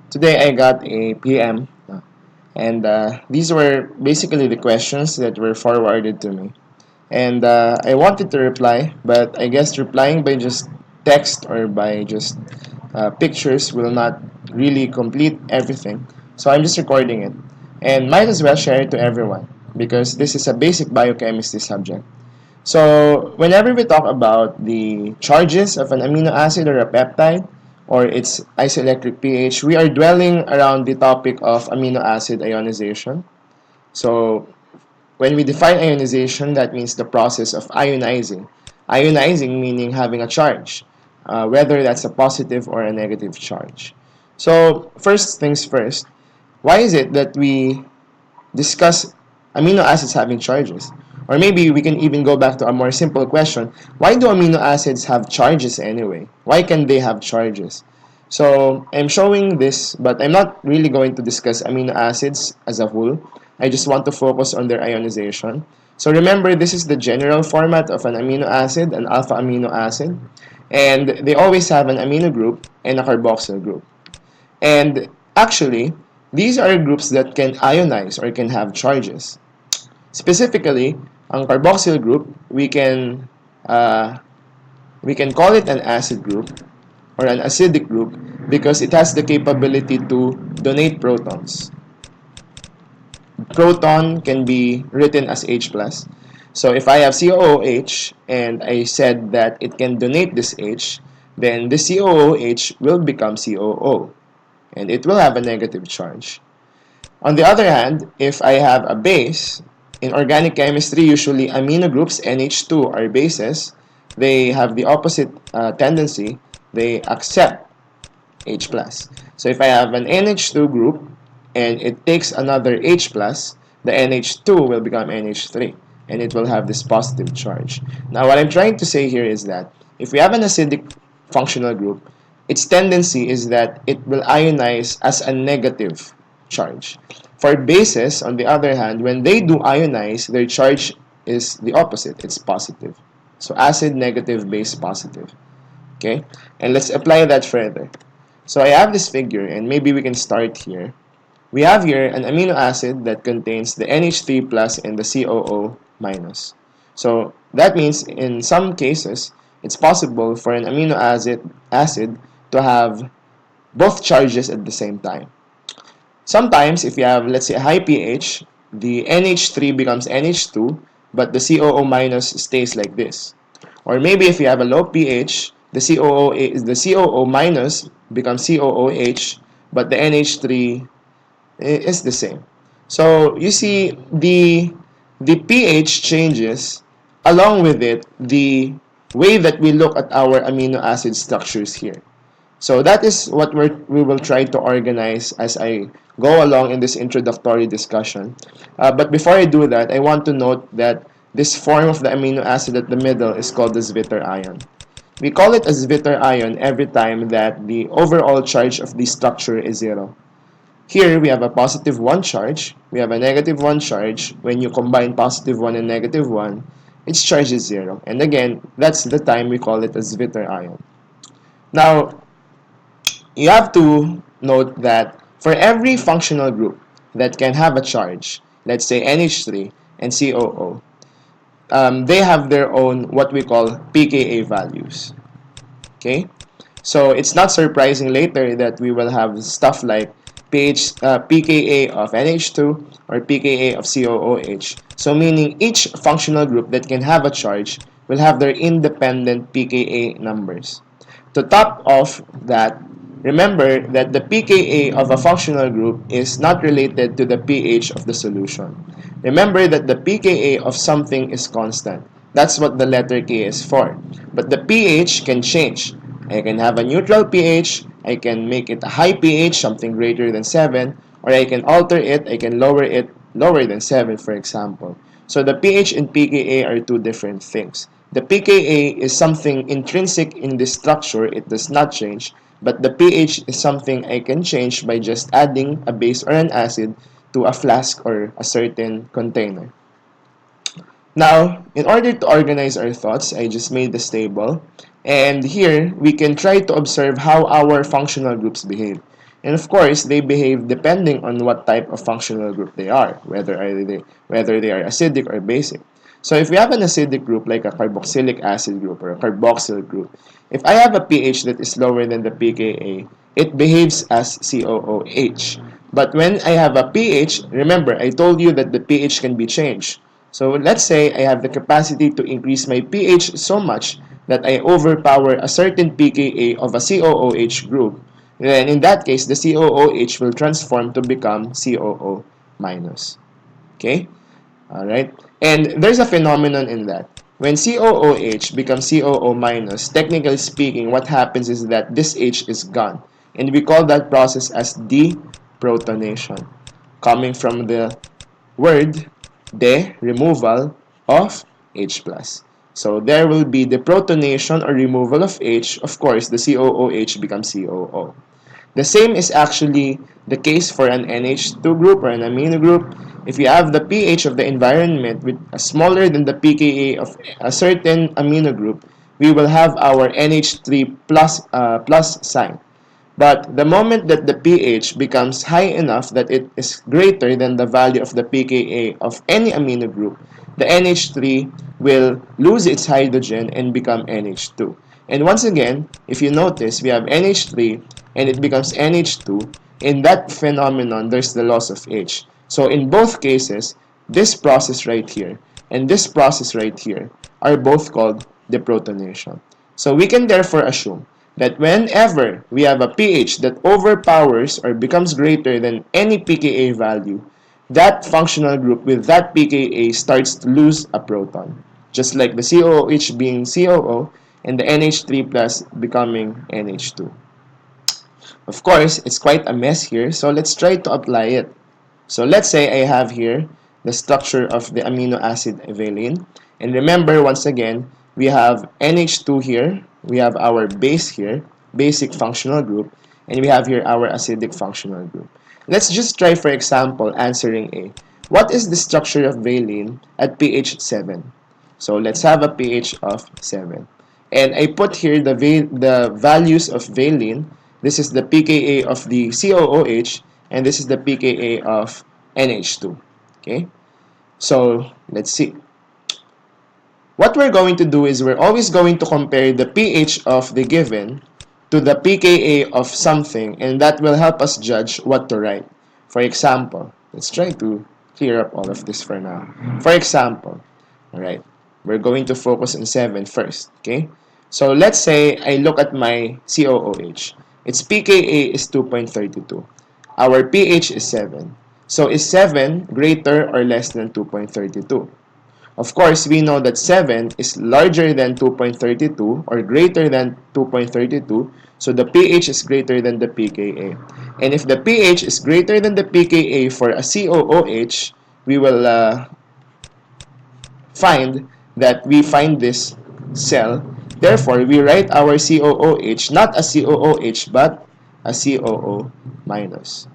Today I got a PM, and these were basically the questions that were forwarded to me. And I wanted to reply, but I guess replying by just text or by just pictures will not really complete everything. So I'm just recording it. And might as well share it to everyone because this is a basic biochemistry subject. So, whenever we talk about the charges of an amino acid or a peptide or its isoelectric pH, we are dwelling around the topic of amino acid ionization. So, when we define ionization, that means the process of ionizing. Ionizing meaning having a charge, whether that's a positive or a negative charge. So, first things first, why is it that we discuss amino acids having charges? Or maybe we can even go back to a more simple question. Why do amino acids have charges anyway? Why can they have charges? So I'm showing this, but I'm not really going to discuss amino acids as a whole. I just want to focus on their ionization. So remember, this is the general format of an amino acid, an alpha amino acid. And they always have an amino group and a carboxyl group. And actually, these are groups that can ionize or can have charges. Specifically, ang carboxyl group, we can call it an acid group or an acidic group because it has the capability to donate protons. Proton can be written as H+. So if I have COOH and I said that it can donate this H, then the COOH will become COO and it will have a negative charge. On the other hand, if I have a base, in organic chemistry, usually amino groups, NH2, are bases. They have the opposite tendency. They accept H+. So if I have an NH2 group and it takes another H+, the NH2 will become NH3 and it will have this positive charge. Now what I'm trying to say here is that if we have an acidic functional group, its tendency is that it will ionize as a negative charge. For bases, on the other hand, when they do ionize, their charge is the opposite. It's positive. So acid negative, base positive. Okay? And let's apply that further. So I have this figure, and maybe we can start here. We have here an amino acid that contains the NH3 plus and the COO minus. So that means in some cases, it's possible for an amino acid to have both charges at the same time. Sometimes, if you have, let's say, a high pH, the NH3 becomes NH2, but the COO minus stays like this. Or maybe if you have a low pH, the COO minus becomes COOH, but the NH3 is the same. So you see, the pH changes, along with it the way that we look at our amino acid structures here. So that is what we will try to organize as I go along in this introductory discussion. But before I do that, I want to note that this form of the amino acid at the middle is called the Zwitter ion. We call it a Zwitter ion every time that the overall charge of the structure is 0. Here, we have a positive 1 charge, we have a negative 1 charge. When you combine positive 1 and negative 1, its charge is 0. And again, that's the time we call it a Zwitter ion. Now, you have to note that for every functional group that can have a charge, let's say NH3 and COO, they have their own what we call pKa values. Okay? So it's not surprising later that we will have stuff like pKa of NH2 or pKa of COOH. So meaning each functional group that can have a charge will have their independent pKa numbers. To top off that, remember that the pKa of a functional group is not related to the pH of the solution. Remember that the pKa of something is constant. That's what the letter K is for. But the pH can change. I can have a neutral pH, I can make it a high pH, something greater than 7, or I can alter it, I can lower it lower than 7, for example. So the pH and pKa are two different things. The pKa is something intrinsic in this structure, it does not change, but the pH is something I can change by just adding a base or an acid to a flask or a certain container. Now, in order to organize our thoughts, I just made this table. And here, we can try to observe how our functional groups behave. And of course, they behave depending on what type of functional group they are, whether they are acidic or basic. So if we have an acidic group like a carboxylic acid group or a carboxyl group, if I have a pH that is lower than the pKa, it behaves as COOH. But when I have a pH, remember I told you that the pH can be changed. So let's say I have the capacity to increase my pH so much that I overpower a certain pKa of a COOH group. Then in that case, the COOH will transform to become COO minus. Okay? Alright? And there's a phenomenon in that. When COOH becomes COO minus, technically speaking, what happens is that this H is gone. And we call that process as deprotonation, coming from the word de, removal of H+. So there will be deprotonation or removal of H. Of course, the COOH becomes COO. The same is actually the case for an NH2 group or an amino group. If you have the pH of the environment with smaller than the pKa of a certain amino group, we will have our NH3 plus sign. But the moment that the pH becomes high enough that it is greater than the value of the pKa of any amino group, the NH3 will lose its hydrogen and become NH2. And once again, if you notice, we have NH3 and it becomes NH2. In that phenomenon, there's the loss of H. So in both cases, this process right here and this process right here are both called deprotonation. So we can therefore assume that whenever we have a pH that overpowers or becomes greater than any pKa value, that functional group with that pKa starts to lose a proton, just like the COOH being COO and the NH3 plus becoming NH2. Of course, it's quite a mess here, so let's try to apply it. So let's say I have here the structure of the amino acid valine. And remember, once again, we have NH2 here, we have our base here, basic functional group, and we have here our acidic functional group. Let's just try, for example, answering A. What is the structure of valine at pH 7? So let's have a pH of 7. And I put here the values of valine. This is the pKa of the COOH, and this is the pKa of NH2. Okay? So let's see. What we're going to do is we're always going to compare the pH of the given to the pKa of something, and that will help us judge what to write. For example, let's try to clear up all of this for now. For example, alright, we're going to focus on 7 first, okay? So let's say I look at my COOH. Its pKa is 2.32. Our pH is 7. So is 7 greater or less than 2.32? Of course, we know that 7 is larger than 2.32 or greater than 2.32, so the pH is greater than the pKa. And if the pH is greater than the pKa for a COOH, we will find that we find this cell. Therefore, we write our COOH not a COOH but a COO minus.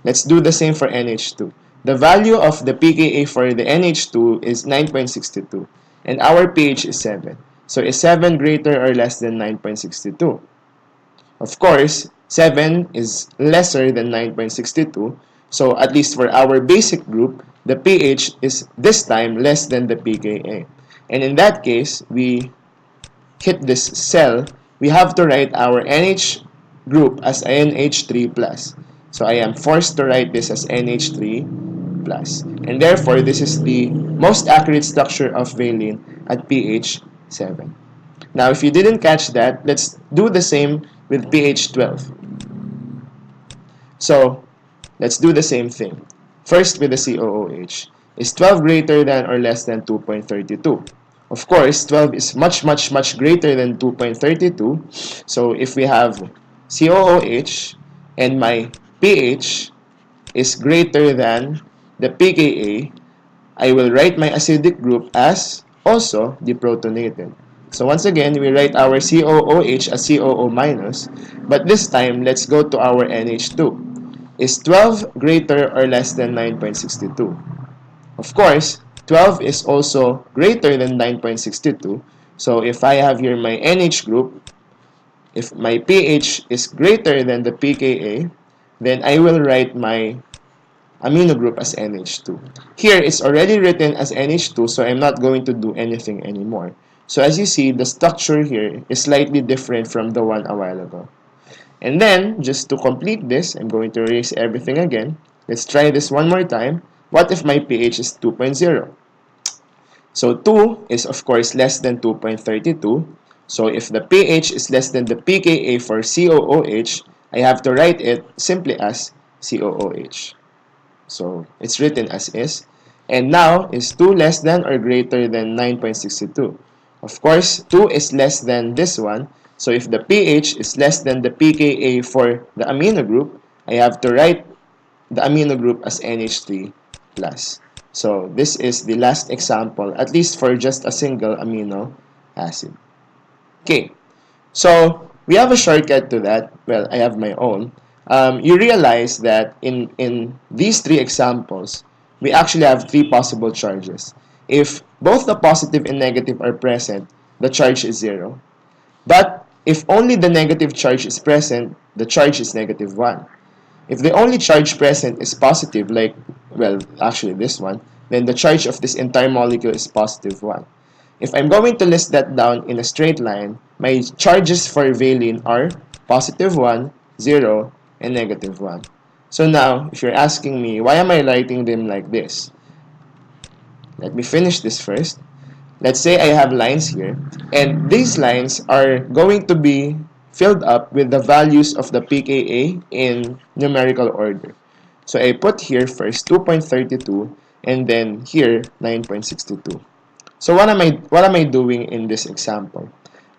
Let's do the same for NH2. The value of the pKa for the NH2 is 9.62 and our pH is 7. So is 7 greater or less than 9.62? Of course, 7 is lesser than 9.62. So at least for our basic group, the pH is this time less than the pKa. And in that case, we hit this cell, we have to write our NH group as NH3+. So I am forced to write this as NH3+. And therefore, this is the most accurate structure of valine at pH 7. Now, if you didn't catch that, let's do the same with pH 12. So, let's do the same thing. First with the COOH. Is 12 greater than or less than 2.32? Of course, 12 is much greater than 2.32. So, if we have COOH and my pH is greater than the pKa, I will write my acidic group as also deprotonated. So once again, we write our COOH as COO minus, but this time, let's go to our NH2. Is 12 greater or less than 9.62? Of course, 12 is also greater than 9.62. So if I have here my NH group, if my pH is greater than the pKa, then I will write my amino group as NH2. Here, it's already written as NH2, so I'm not going to do anything anymore. So as you see, the structure here is slightly different from the one a while ago. And then, just to complete this, I'm going to erase everything again. Let's try this one more time. What if my pH is 2.0? So 2 is of course less than 2.32. So if the pH is less than the pKa for COOH, I have to write it simply as COOH. So it's written as is. And now, is 2 less than or greater than 9.62? Of course, 2 is less than this one. So if the pH is less than the pKa for the amino group, I have to write the amino group as NH3 plus. So this is the last example, at least for just a single amino acid. Okay, so we have a shortcut to that. Well, I have my own. You realize that in these three examples, we actually have three possible charges. If both the positive and negative are present, the charge is 0. But if only the negative charge is present, the charge is negative 1. If the only charge present is positive, like, well, actually this one, then the charge of this entire molecule is positive 1. If I'm going to list that down in a straight line, my charges for valine are positive 1, 0, and negative 1. So now, if you're asking me, why am I writing them like this? Let me finish this first. Let's say I have lines here, and these lines are going to be filled up with the values of the pKa in numerical order. So I put here first 2.32 and then here 9.62. So what am I doing in this example?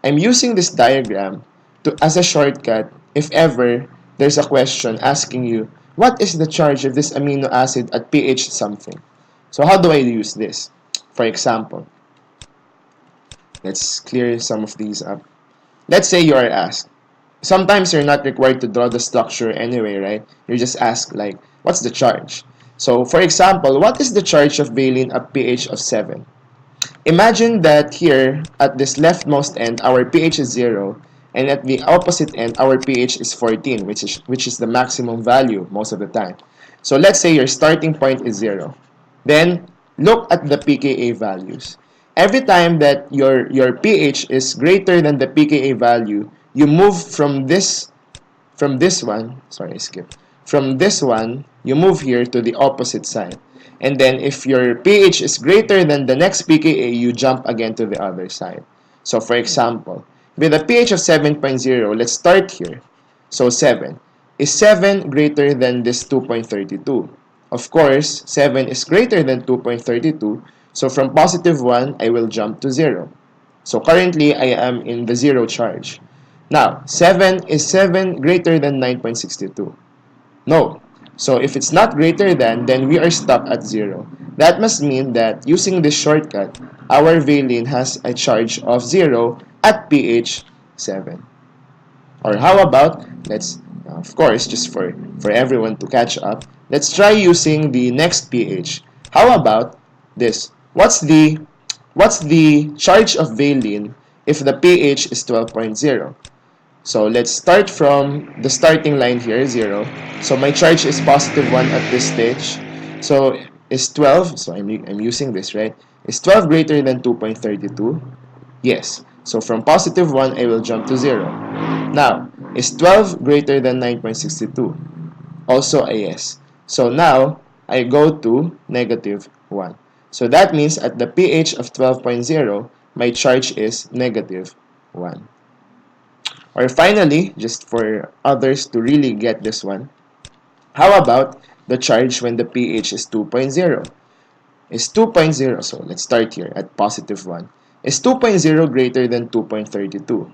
I'm using this diagram to as a shortcut if ever there's a question asking you what is the charge of this amino acid at pH something. So how do I use this? For example, let's clear some of these up. Let's say you are asked. Sometimes you're not required to draw the structure anyway, right? You're just asked like, what's the charge? So for example, what is the charge of valine at pH of 7? Imagine that here, at this leftmost end, our pH is 0, and at the opposite end, our pH is 14, which is the maximum value most of the time. So let's say your starting point is 0. Then, look at the pKa values. Every time that your pH is greater than the pKa value, you move from this one, sorry, skip. From this one, you move here to the opposite side. And then if your pH is greater than the next pKa, you jump again to the other side. So for example, with a pH of 7.0, let's start here. So 7. Is 7 greater than this 2.32? Of course, 7 is greater than 2.32. So from positive 1, I will jump to 0. So currently, I am in the 0 charge. Now, 7 is 7 greater than 9.62? No. So if it's not greater than, then we are stuck at 0. That must mean that using this shortcut, our valine has a charge of 0 at pH 7. Or how about, of course, just for everyone to catch up, let's try using the next pH. How about this? What's the charge of valine if the pH is 12.0? So let's start from the starting line here, 0. So my charge is positive 1 at this stage. So is 12, so I'm using this, right? Is 12 greater than 2.32? Yes. So from positive 1, I will jump to 0. Now, is 12 greater than 9.62? Also a yes. So now, I go to negative 1. So that means at the pH of 12.0, my charge is negative 1. Or finally, just for others to really get this one, how about the charge when the pH is 2.0? Is 2.0, so let's start here at positive 1. Is 2.0 greater than 2.32?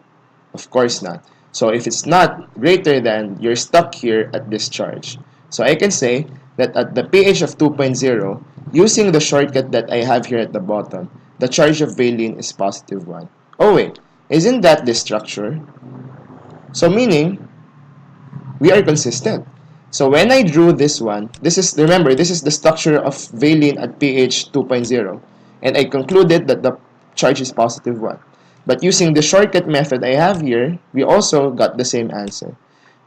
Of course not. So if it's not greater than, you're stuck here at this charge. So I can say that at the pH of 2.0, using the shortcut that I have here at the bottom, the charge of valine is positive 1. Oh wait, isn't that the structure? So meaning, we are consistent. So when I drew this one, remember, this is the structure of valine at pH 2.0. And I concluded that the charge is positive 1. But using the shortcut method I have here, we also got the same answer.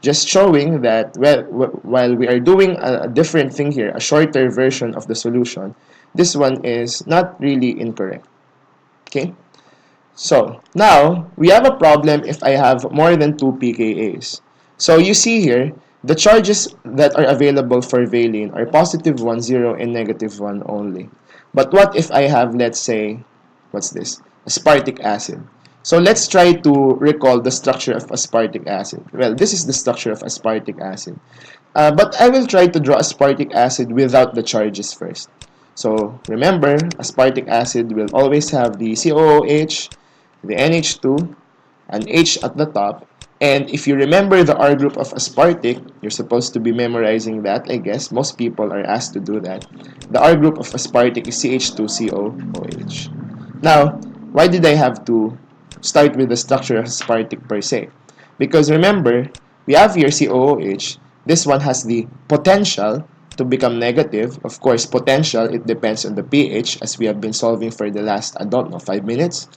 just showing that, well, while we are doing a different thing here, a shorter version of the solution, this one is not really incorrect. Okay? So, now, we have a problem if I have more than 2 pKa's. So, you see here, the charges that are available for valine are positive 1, 0, and negative 1 only. But what if I have, let's say, what's this? Aspartic acid. So, let's try to recall the structure of aspartic acid. Well, this is the structure of aspartic acid. But I will try to draw aspartic acid without the charges first. So remember, aspartic acid will always have the COOH, the NH2, an H at the top, and if you remember the R group of aspartic, you're supposed to be memorizing that, I guess. Most people are asked to do that. The R group of aspartic is CH2COOH. Now, why did I have to start with the structure of aspartic per se? Because remember, we have here COOH. This one has the potential to become negative. Of course, potential, it depends on the pH, as we have been solving for the last, I don't know, 5 minutes.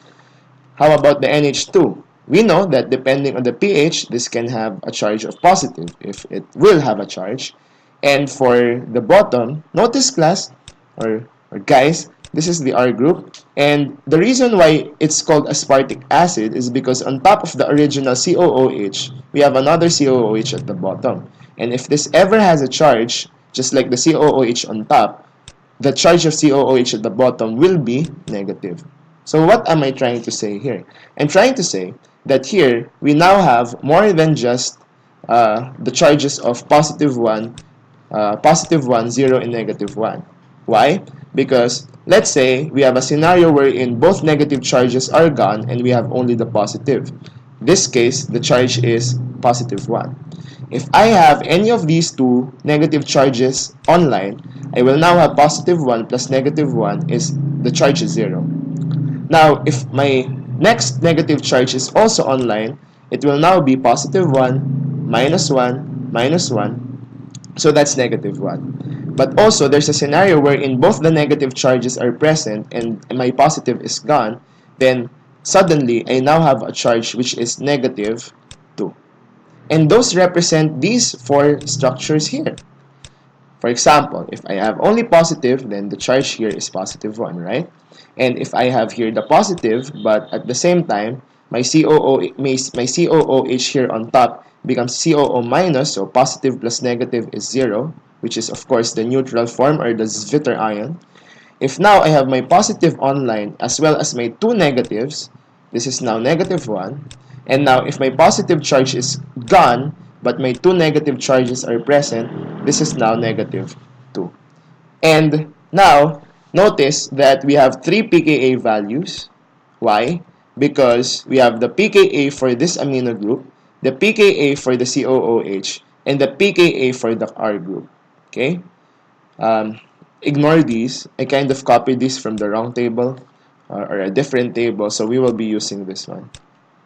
How about the NH2? We know that depending on the pH, this can have a charge of positive, if it will have a charge. And for the bottom, notice class, or guys, this is the R group. And the reason why it's called aspartic acid is because on top of the original COOH, we have another COOH at the bottom. And if this ever has a charge, just like the COOH on top, the charge of COOH at the bottom will be negative. So what am I trying to say here? I'm trying to say that here we now have more than just the charges of positive 1, 0, and negative 1. Why? Because let's say we have a scenario wherein both negative charges are gone and we have only the positive. In this case, the charge is positive 1. If I have any of these two negative charges online, I will now have positive 1 plus negative 1 is the charge is 0. Now, if my next negative charge is also online, it will now be positive 1, minus 1, minus 1. So that's negative 1. But also, there's a scenario wherein both the negative charges are present and my positive is gone. Then, suddenly, I now have a charge which is negative 2. And those represent these four structures here. For example, if I have only positive, then the charge here is positive 1, right? And if I have here the positive, but at the same time, my COOH here on top becomes COO minus, so positive plus negative is 0, which is of course the neutral form or the Zwitter ion. If now I have my positive online as well as my two negatives, this is now negative 1. And now if my positive charge is gone, but my two negative charges are present, this is now negative 2. And now, notice that we have 3 pKa values. Why? Because we have the pKa for this amino group, the pKa for the COOH, and the pKa for the R group. Okay? Um, Ignore these. I kind of copied this from the wrong table or a different table, so we will be using this one.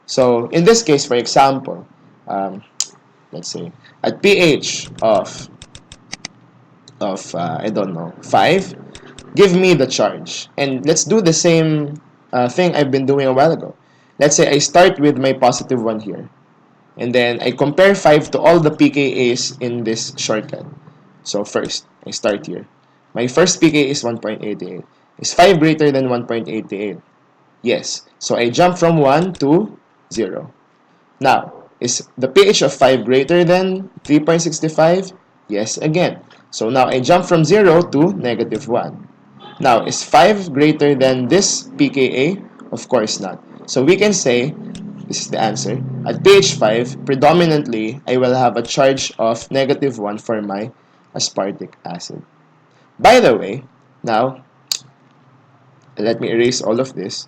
So in this case, for example, let's say at pH of I don't know 5, give me the charge, and let's do the same thing I've been doing a while ago. Let's say I start with my positive one here, and then I compare 5 to all the pKa's in this shortcut. So first, I start here. My first pKa is 1.88. Is 5 greater than 1.88? Yes. So I jump from 1 to 0. Now, is the pH of 5 greater than 3.65? Yes, again. So now I jump from 0 to negative 1. Now, is 5 greater than this pKa? Of course not. So we can say, this is the answer, at pH 5, predominantly, I will have a charge of negative 1 for my aspartic acid. By the way, now, let me erase all of this.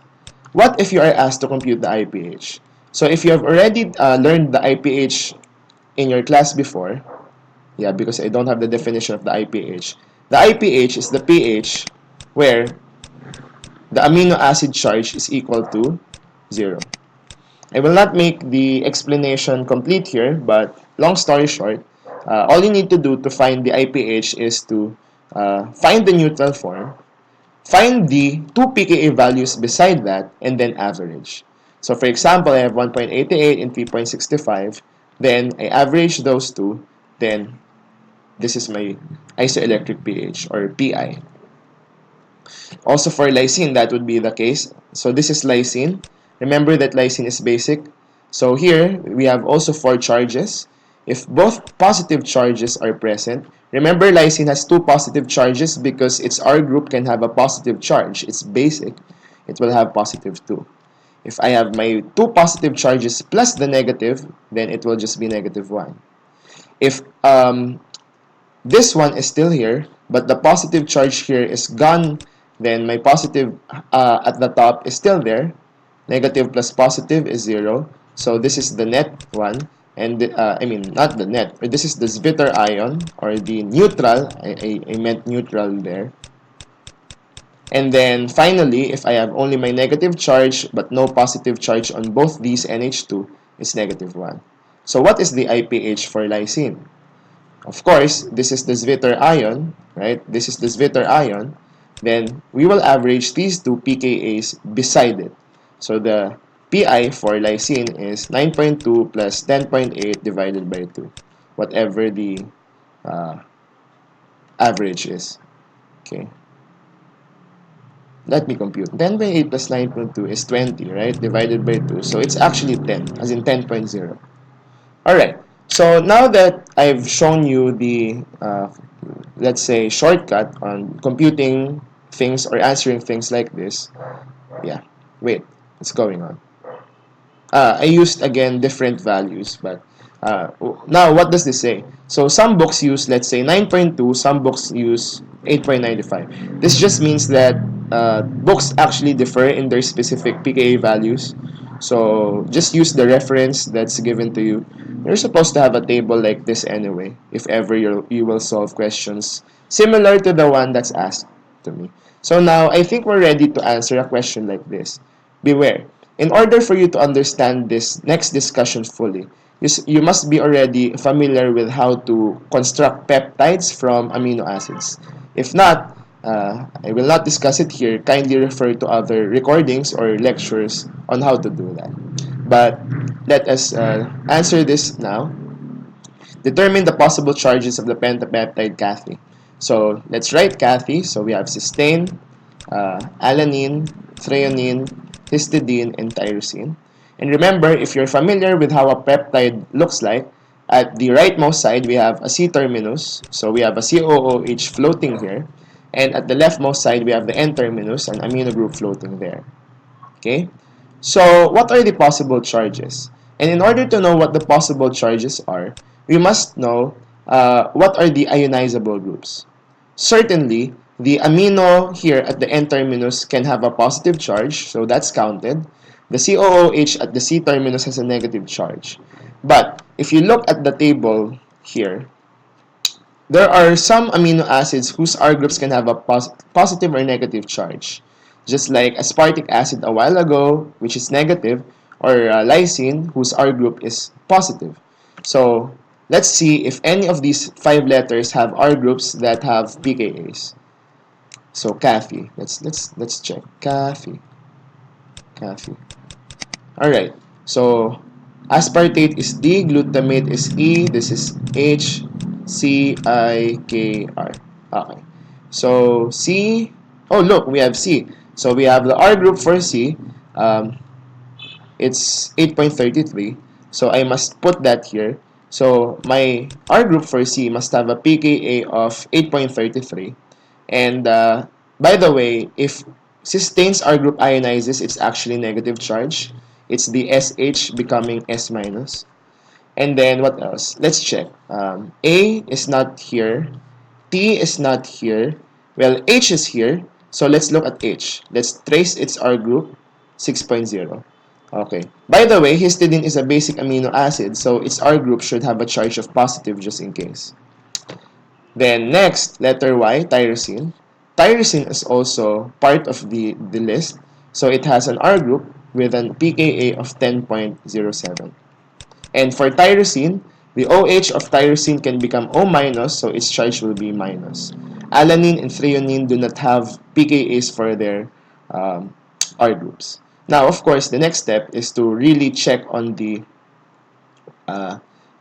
What if you are asked to compute the IPH? So if you have already learned the IPH in your class before, yeah, because I don't have the definition of the IPH. The IPH is the pH where the amino acid charge is equal to 0. I will not make the explanation complete here, but long story short, all you need to do to find the IPH is to find the neutral form, find the two pKa values beside that, and then average. So for example, I have 1.88 and 3.65. then I average those two, then this is my isoelectric pH or PI. Also for lysine, that would be the case. So this is lysine. Remember that lysine is basic. So here, we have also 4 charges. If both positive charges are present, remember lysine has 2 positive charges because its R group can have a positive charge. It's basic. It will have positive 2. If I have my 2 positive charges plus the negative, then it will just be negative 1. If this one is still here, but the positive charge here is gone, then my positive at the top is still there. Negative plus positive is 0. So this is the net one. And I mean, not the net, but this is the Zwitter ion, or the neutral. I meant neutral there. And then finally, if I have only my negative charge but no positive charge on both these NH2, it's negative 1. So what is the IPH for lysine? Of course, this is the Zwitter ion, right? This is the Zwitter ion. Then we will average these two pKa's beside it. So the Pi for lysine is 9.2 plus 10.8 divided by 2, whatever the uh, average is. Okay. Let me compute. 10 by 8 plus 9.2 is 20, right? Divided by 2. So it's actually 10, as in 10.0. Alright. So now that I've shown you the, let's say, shortcut on computing things or answering things like this, yeah, wait, what's going on? I used again different values, but now what does this say? So some books use, let's say, 9.2, some books use 8.95. This just means that books actually differ in their specific pKa values. So just use the reference that's given to you. You're supposed to have a table like this anyway, if ever you will solve questions similar to the one that's asked to me. So now I think we're ready to answer a question like this. Beware. In order for you to understand this next discussion fully, you must be already familiar with how to construct peptides from amino acids. If not, I will not discuss it here. Kindly refer to other recordings or lectures on how to do that. But let us answer this now. Determine the possible charges of the pentapeptide Kathy. So let's write Kathy. So we have cysteine, alanine, threonine, histidine, and tyrosine. And remember, if you're familiar with how a peptide looks like, at the rightmost side, we have a C terminus. So we have a COOH floating here. And at the leftmost side, we have the N terminus, an amino group floating there. Okay? So, what are the possible charges? And in order to know what the possible charges are, we must know what are the ionizable groups. Certainly, the amino here at the N terminus can have a positive charge, so that's counted. The COOH at the C terminus has a negative charge. But if you look at the table here, there are some amino acids whose R groups can have a positive or negative charge. Just like aspartic acid a while ago, which is negative, or lysine, whose R group is positive. So, let's see if any of these 5 letters have R groups that have pKa's. So, Kathy. Let's check. Kathy. Alright. So, aspartate is D, glutamate is E, this is H, C, I, K, R. Okay. So, C, oh look, we have C. So, we have the R group for C. It's 8.33. So, I must put that here. So, my R group for C must have a pKa of 8.33. And, by the way, if cysteine's R group ionizes, it's actually negative charge. It's the SH becoming S minus. And then what else? Let's check. A is not here. T is not here. Well, H is here. So let's look at H. Let's trace its R group, 6.0. Okay. By the way, histidine is a basic amino acid, so its R group should have a charge of positive just in case. Then next, letter Y, tyrosine. Tyrosine is also part of the list, so it has an R group with an pKa of 10.07. And for tyrosine, the OH of tyrosine can become O minus, so its charge will be minus. Alanine and threonine do not have pKa's for their R groups. Now, of course, the next step is to really check on the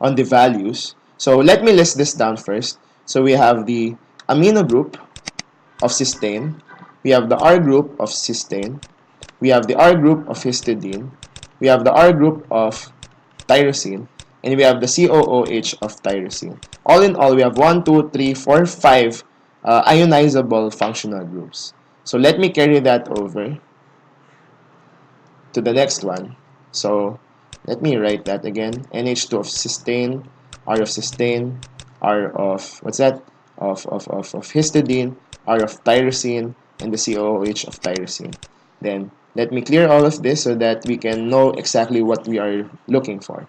on the values. So let me list this down first. So we have the amino group of cysteine, we have the R group of cysteine, we have the R group of histidine, we have the R group of tyrosine, and we have the COOH of tyrosine. All in all, we have 1, 2, 3, 4, 5 ionizable functional groups. So let me carry that over to the next one. So let me write that again. NH2 of cysteine, R of cysteine, R of, what's that? Of histidine, R of tyrosine, and the COOH of tyrosine. Then let me clear all of this so that we can know exactly what we are looking for.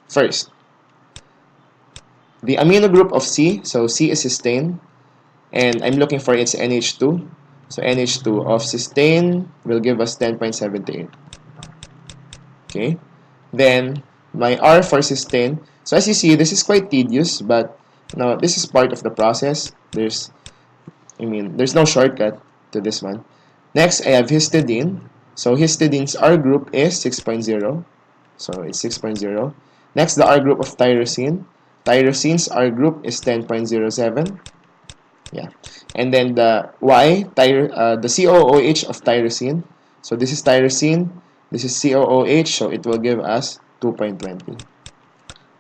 First, the amino group of C, so C is cysteine, and I'm looking for its NH2. So NH2 of cysteine will give us 10.78. Okay, then my R for cysteine. So as you see, this is quite tedious, but this is part of the process. There's no shortcut to this one. Next, I have histidine. So histidine's R group is 6.0. So it's 6.0. Next, the R group of tyrosine. Tyrosine's R group is 10.07. Yeah. And then the the COOH of tyrosine. So this is tyrosine, this is COOH, so it will give us 2.20.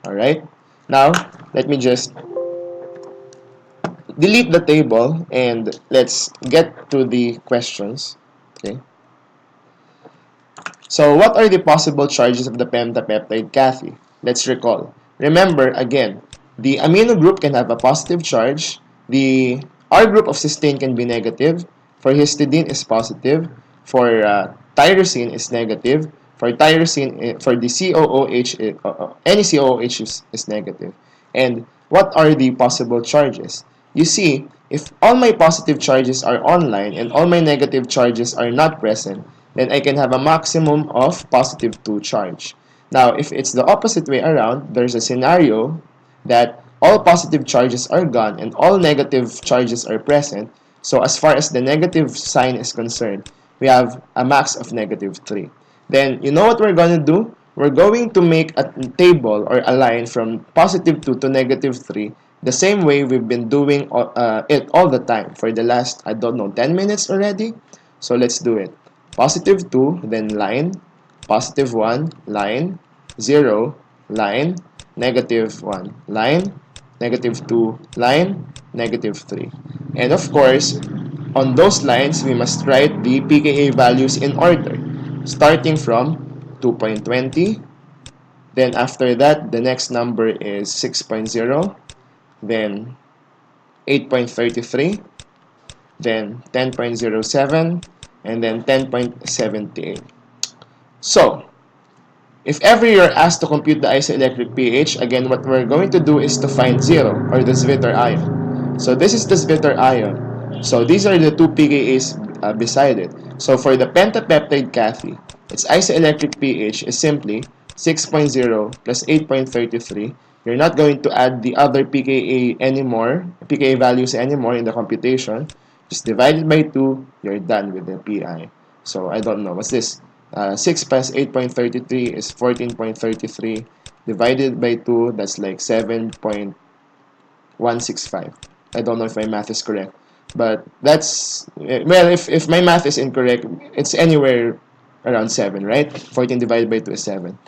Alright? Now, let me just delete the table and let's get to the questions. Okay. So what are the possible charges of the pentapeptide Kathy? Let's recall. Remember, again, the amino group can have a positive charge. The R group of cysteine can be negative. For histidine is positive. For tyrosine is negative. For tyrosine, for the COOH, any COOH is negative. And what are the possible charges? You see, if all my positive charges are online and all my negative charges are not present, then I can have a maximum of positive 2 charge. Now, if it's the opposite way around, there's a scenario that all positive charges are gone and all negative charges are present. So as far as the negative sign is concerned, we have a max of negative 3. Then, you know what we're going to do? We're going to make a table or a line from positive 2 to negative 3 the same way we've been doing it all the time for the last, I don't know, 10 minutes already. So let's do it. Positive 2, then line, positive 1, line, 0, line, negative 1, line, negative 2, line, negative 3. And of course, on those lines, we must write the pKa values in order, starting from 2.20. Then after that, the next number is 6.0, then 8.33, then 10.07, and then 10.78. So, if ever you're asked to compute the isoelectric pH, again, what we're going to do is to find 0, or the Zwitter ion. So this is the Zwitter ion. So these are the two pKa's beside it. So for the pentapeptide Kathy, its isoelectric pH is simply 6.0 plus 8.33. You're not going to add the other pKa values anymore in the computation. Just divide it by 2, you're done with the PI. So I don't know, what's this? 6 plus 8.33 is 14.33 divided by 2, that's like 7.165. I don't know if my math is correct, but that's, well, if my math is incorrect, it's anywhere around 7, right? 14 divided by 2 is 7.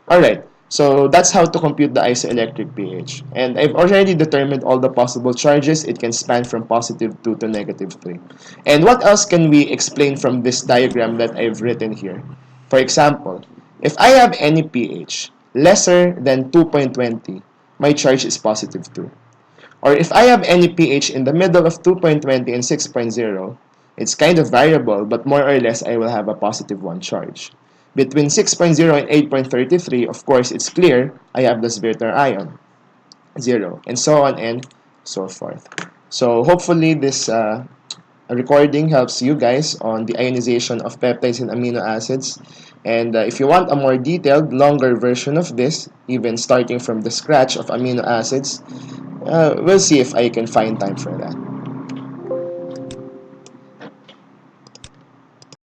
Alright, so that's how to compute the isoelectric pH. And I've already determined all the possible charges. It can span from positive 2 to negative 3. And what else can we explain from this diagram that I've written here? For example, if I have any pH lesser than 2.20, my charge is positive 2. Or if I have any pH in the middle of 2.20 and 6.0, it's kind of variable, but more or less I will have a positive 1 charge. Between 6.0 and 8.33, of course, it's clear I have the Zwitter ion, 0, and so on and so forth. So hopefully this recording helps you guys on the ionization of peptides and amino acids. And if you want a more detailed, longer version of this, even starting from the scratch of amino acids, we'll see if I can find time for that.